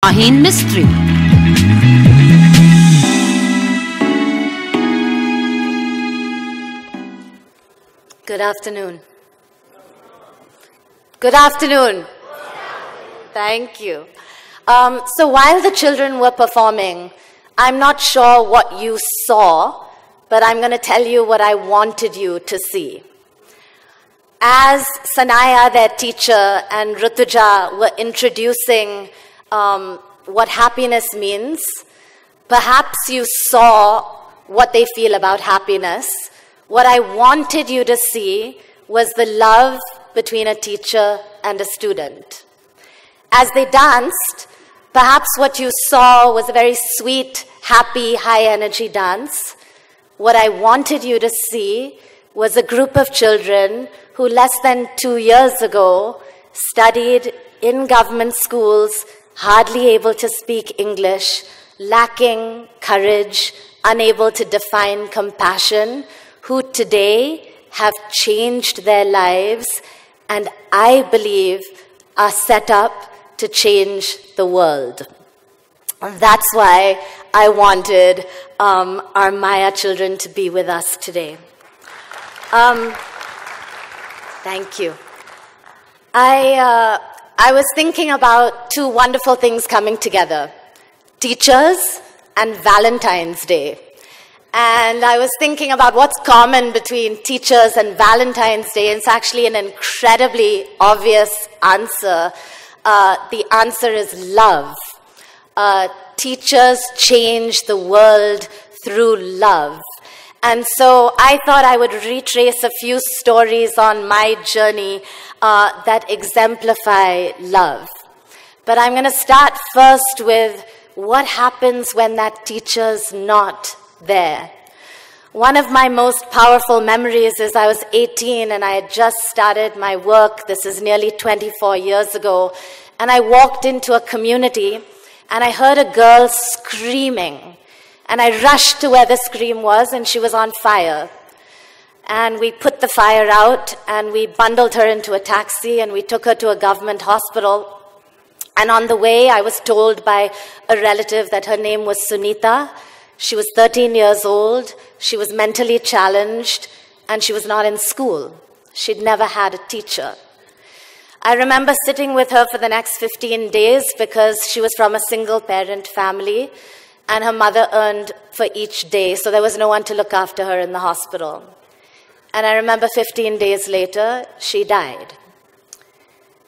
Shaheen Mistry. Good afternoon. Good afternoon. Thank you. So while the children were performing, I'm not sure what you saw, but I'm going to tell you what I wanted you to see. As Sanaya, their teacher, and Rutuja were introducing what happiness means, perhaps you saw what they feel about happiness. What I wanted you to see was the love between a teacher and a student. As they danced, perhaps what you saw was a very sweet, happy, high-energy dance. What I wanted you to see was a group of children who less than 2 years ago studied in government schools, hardly able to speak English, lacking courage, unable to define compassion, who today have changed their lives and I believe are set up to change the world. And that's why I wanted our Maya children to be with us today. Thank you. I was thinking about two wonderful things coming together, teachers and Valentine's Day. And I was thinking about what's common between teachers and Valentine's Day. It's actually an incredibly obvious answer. The answer is love. Teachers change the world through love. And so I thought I would retrace a few stories on my journey that exemplify love. But I'm going to start first with what happens when that teacher's not there. One of my most powerful memories is I was 18 and I had just started my work. This is nearly 24 years ago. And I walked into a community and I heard a girl screaming. And I rushed to where the scream was and she was on fire. And we put the fire out and we bundled her into a taxi and we took her to a government hospital. And on the way, I was told by a relative that her name was Sunita. She was 13 years old, she was mentally challenged, and she was not in school. She'd never had a teacher. I remember sitting with her for the next 15 days because she was from a single-parent family, and her mother earned for each day, so there was no one to look after her in the hospital. And I remember 15 days later, she died.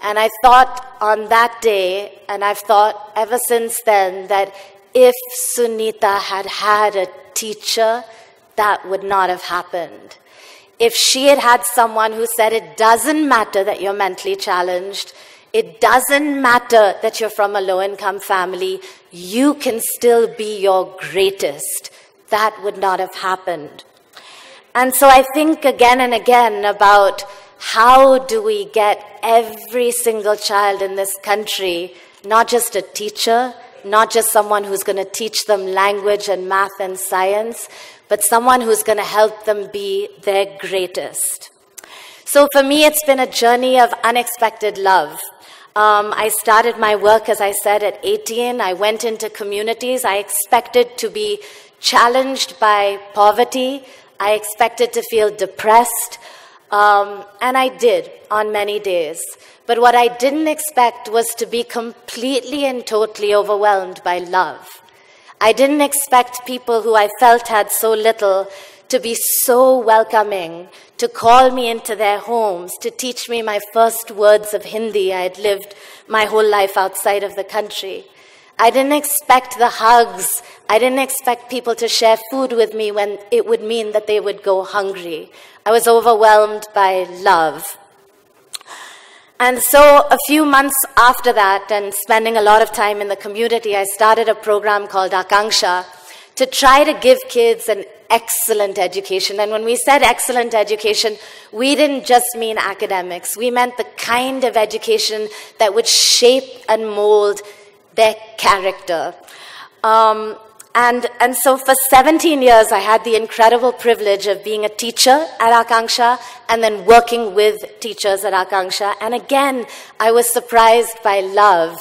And I thought on that day, and I've thought ever since then, that if Sunita had had a teacher, that would not have happened. If she had had someone who said, it doesn't matter that you're mentally challenged, it doesn't matter that you're from a low-income family, you can still be your greatest, that would not have happened. And so I think again and again about how do we get every single child in this country, not just a teacher, not just someone who's going to teach them language and math and science, but someone who's going to help them be their greatest. So for me, it's been a journey of unexpected love. I started my work, as I said, at 18. I went into communities. I expected to be challenged by poverty. I expected to feel depressed. And I did on many days. But what I didn't expect was to be completely and totally overwhelmed by love. I didn't expect people who I felt had so little to be so welcoming, to call me into their homes, to teach me my first words of Hindi. I had lived my whole life outside of the country. I didn't expect the hugs. I didn't expect people to share food with me when it would mean that they would go hungry. I was overwhelmed by love. And so a few months after that, and spending a lot of time in the community, I started a program called Akanksha to try to give kids an excellent education. And when we said excellent education, we didn't just mean academics. We meant the kind of education that would shape and mold their character. And so for 17 years, I had the incredible privilege of being a teacher at Akanksha and then working with teachers at Akanksha. And again, I was surprised by love.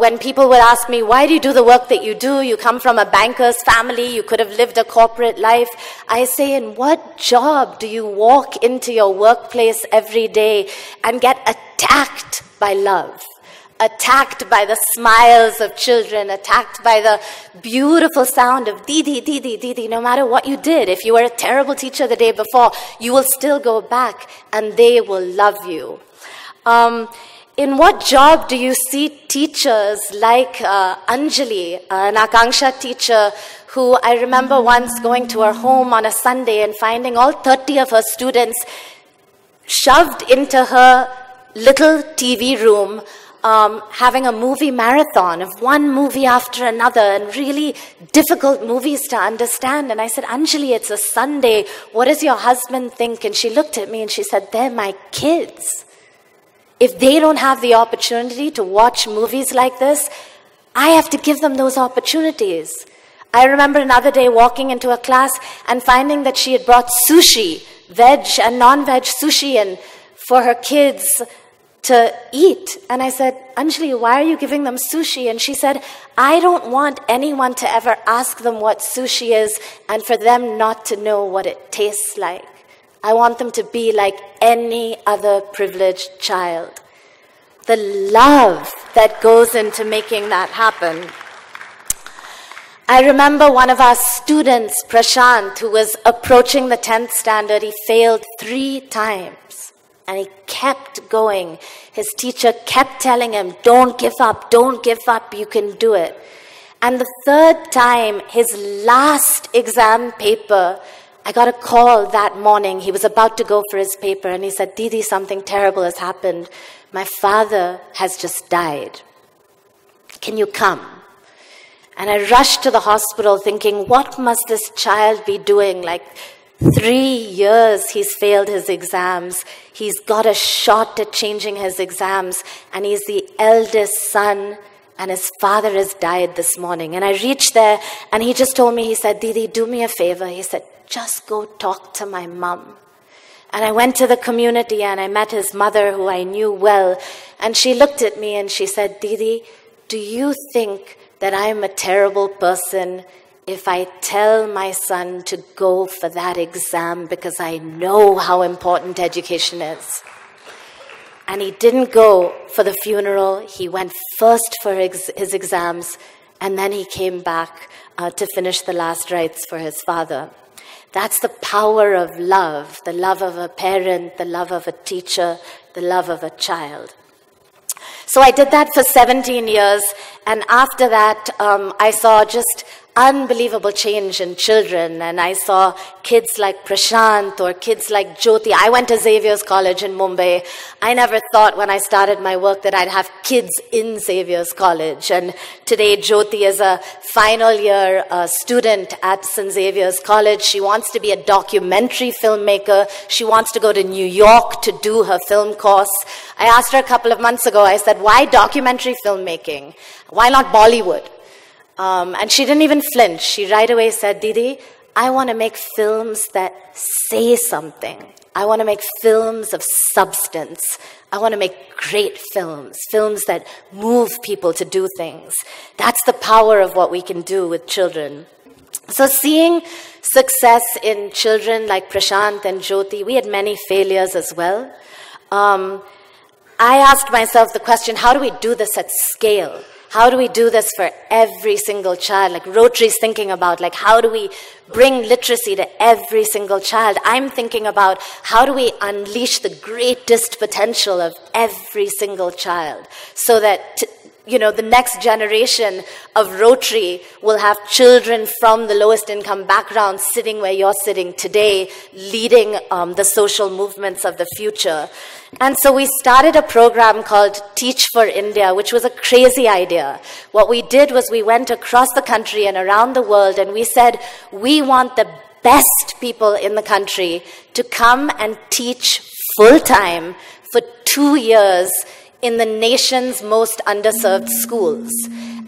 When people would ask me, why do you do the work that you do? You come from a banker's family. You could have lived a corporate life. I say, in what job do you walk into your workplace every day and get attacked by love? Attacked by the smiles of children, attacked by the beautiful sound of Didi, Didi, Didi. No matter what you did, if you were a terrible teacher the day before, you will still go back and they will love you. In what job do you see teachers like Anjali, an Akanksha teacher, who I remember once going to her home on a Sunday and finding all 30 of her students shoved into her little TV room, having a movie marathon of one movie after another and really difficult movies to understand. And I said, Anjali, it's a Sunday. What does your husband think? And she looked at me and she said, they're my kids. If they don't have the opportunity to watch movies like this, I have to give them those opportunities. I remember another day walking into a class and finding that she had brought sushi, veg and non-veg sushi, and for her kids to eat. And I said, Anjali, why are you giving them sushi? And she said, I don't want anyone to ever ask them what sushi is and for them not to know what it tastes like. I want them to be like any other privileged child. The love that goes into making that happen. I remember one of our students, Prashant, who was approaching the 10th standard. He failed 3 times. And he kept going. His teacher kept telling him, don't give up, you can do it. And the 3rd time, his last exam paper, I got a call that morning. He was about to go for his paper and he said, Didi, something terrible has happened. My father has just died. Can you come? And I rushed to the hospital thinking, what must this child be doing? Like 3 years he's failed his exams. He's got a shot at changing his exams. And he's the eldest son. And his father has died this morning. And I reached there and he just told me, he said, Didi, do me a favor. He said, just go talk to my mom. And I went to the community and I met his mother, who I knew well. And she looked at me and she said, Didi, do you think that I'm a terrible person if I tell my son to go for that exam because I know how important education is? And he didn't go for the funeral. He went first for his exams, and then he came back to finish the last rites for his father. That's the power of love, the love of a parent, the love of a teacher, the love of a child. So I did that for 17 years, and after that, I saw just unbelievable change in children, and I saw kids like Prashant or kids like Jyoti. I went to Xavier's College in Mumbai. I never thought when I started my work that I'd have kids in Xavier's College, and today Jyoti is a final year student at St. Xavier's College. She wants to be a documentary filmmaker. She wants to go to New York to do her film course. I asked her a couple of months ago, I said, why documentary filmmaking? Why not Bollywood? And she didn't even flinch. She right away said, Didi, I want to make films that say something. I want to make films of substance. I want to make great films, films that move people to do things. That's the power of what we can do with children. So seeing success in children like Prashant and Jyoti, we had many failures as well. I asked myself the question, how do we do this at scale? How do we do this for every single child? Like Rotary's thinking about, like, how do we bring literacy to every single child? I'm thinking about, how do we unleash the greatest potential of every single child so that, the next generation of Rotary will have children from the lowest income background sitting where you're sitting today, leading the social movements of the future. And so we started a program called Teach for India, which was a crazy idea. What we did was we went across the country and around the world and we said, we want the best people in the country to come and teach full-time for 2 years in the nation's most underserved schools.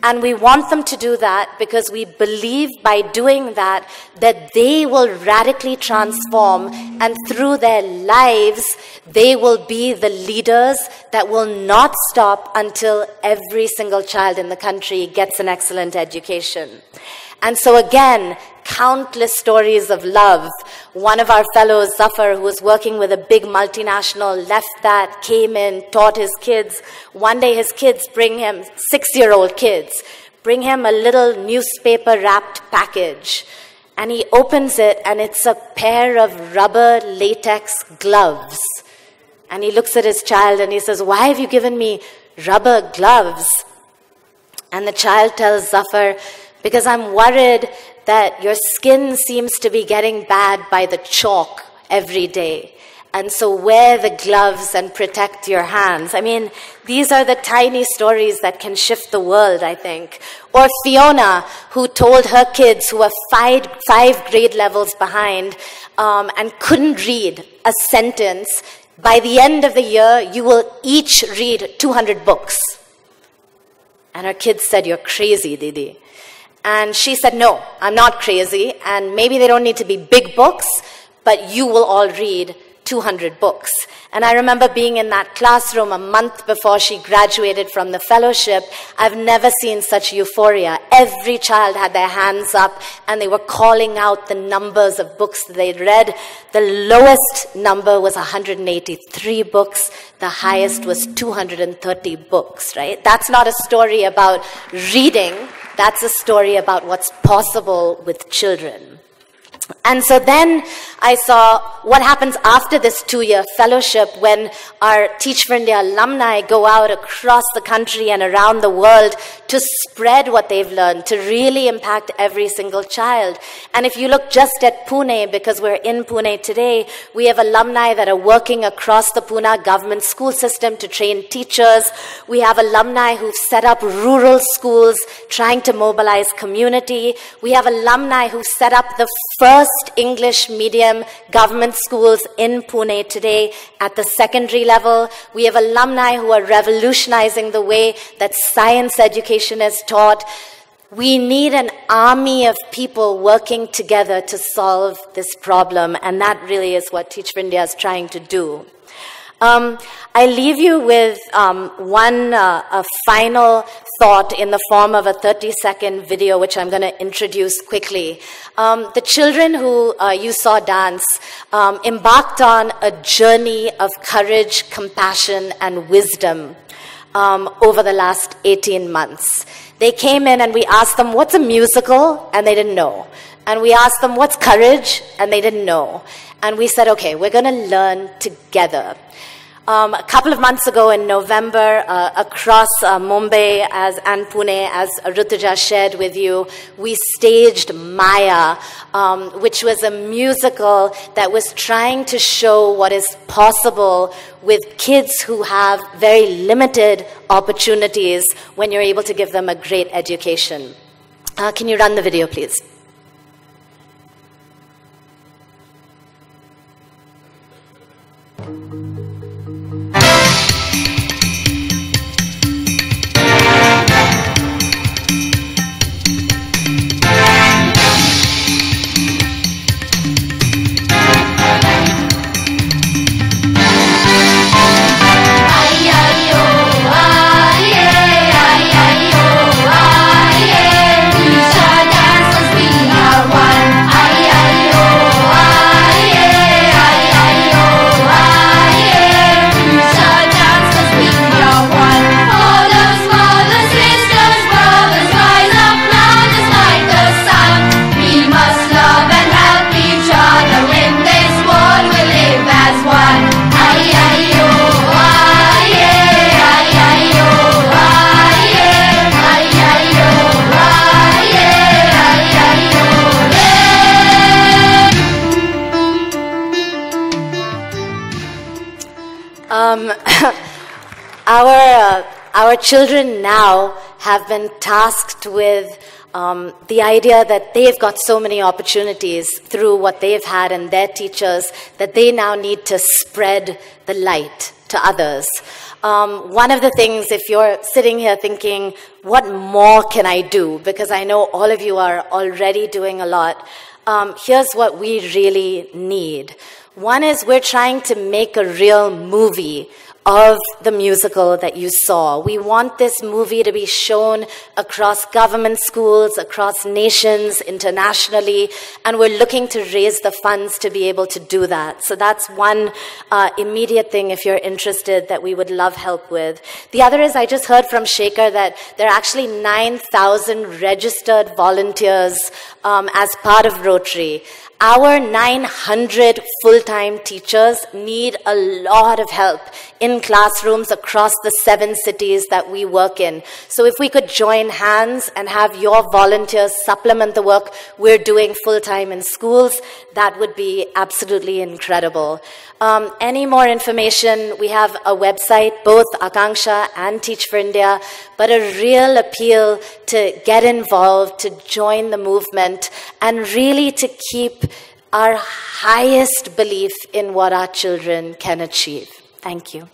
And we want them to do that because we believe by doing that, that they will radically transform, and through their lives, they will be the leaders that will not stop until every single child in the country gets an excellent education. And so again, countless stories of love. One of our fellows, Zafar, who was working with a big multinational, left that, came in, taught his kids. One day his kids bring him, 6-year-old kids, bring him a little newspaper-wrapped package. And he opens it, and it's a pair of rubber latex gloves. And he looks at his child and he says, "Why have you given me rubber gloves?" And the child tells Zafar, "Because I'm worried that your skin seems to be getting bad by the chalk every day. And so wear the gloves and protect your hands." I mean, these are the tiny stories that can shift the world, I think. Or Fiona, who told her kids, who were five grade levels behind and couldn't read a sentence, "By the end of the year, you will each read 200 books. And her kids said, "You're crazy, Didi." And she said, "No, I'm not crazy, and maybe they don't need to be big books, but you will all read 200 books. And I remember being in that classroom a month before she graduated from the fellowship. I've never seen such euphoria. Every child had their hands up, and they were calling out the numbers of books that they'd read. The lowest number was 183 books. The highest was 230 books, right? That's not a story about reading. That's a story about what's possible with children. And so then I saw what happens after this 2-year fellowship when our Teach for India alumni go out across the country and around the world to spread what they've learned, to really impact every single child. And if you look just at Pune, because we're in Pune today, we have alumni that are working across the Pune government school system to train teachers. We have alumni who've set up rural schools trying to mobilize community. We have alumni who've set up the first English medium government schools in Pune today at the secondary level. We have alumni who are revolutionizing the way that science education is taught. We need an army of people working together to solve this problem, and that really is what Teach for India is trying to do. I leave you with a final thought in the form of a 30-second video, which I'm going to introduce quickly. The children who you saw dance embarked on a journey of courage, compassion, and wisdom over the last 18 months. They came in and we asked them, "What's a musical?" And they didn't know. And we asked them, "What's courage?" And they didn't know. And we said, "Okay, we're going to learn together." A couple of months ago in November, across Mumbai and Pune, as Rutuja shared with you, we staged Maya, which was a musical that was trying to show what is possible with kids who have very limited opportunities when you're able to give them a great education. Can you run the video, please? Our children now have been tasked with the idea that they've got so many opportunities through what they've had and their teachers that they now need to spread the light to others. One of the things, if you're sitting here thinking, what more can I do? Because I know all of you are already doing a lot. Here's what we really need. One is we're trying to make a real movie of the musical that you saw. We want this movie to be shown across government schools, across nations, internationally, and we're looking to raise the funds to be able to do that. So that's one immediate thing, if you're interested, that we would love help with. The other is, I just heard from Shekhar that there are actually 9,000 registered volunteers as part of Rotary. Our 900 full-time teachers need a lot of help in classrooms across the 7 cities that we work in. So if we could join hands and have your volunteers supplement the work we're doing full-time in schools, that would be absolutely incredible. Any more information, we have a website, both Akanksha and Teach for India, but a real appeal to get involved, to join the movement, and really to keep our highest belief in what our children can achieve. Thank you.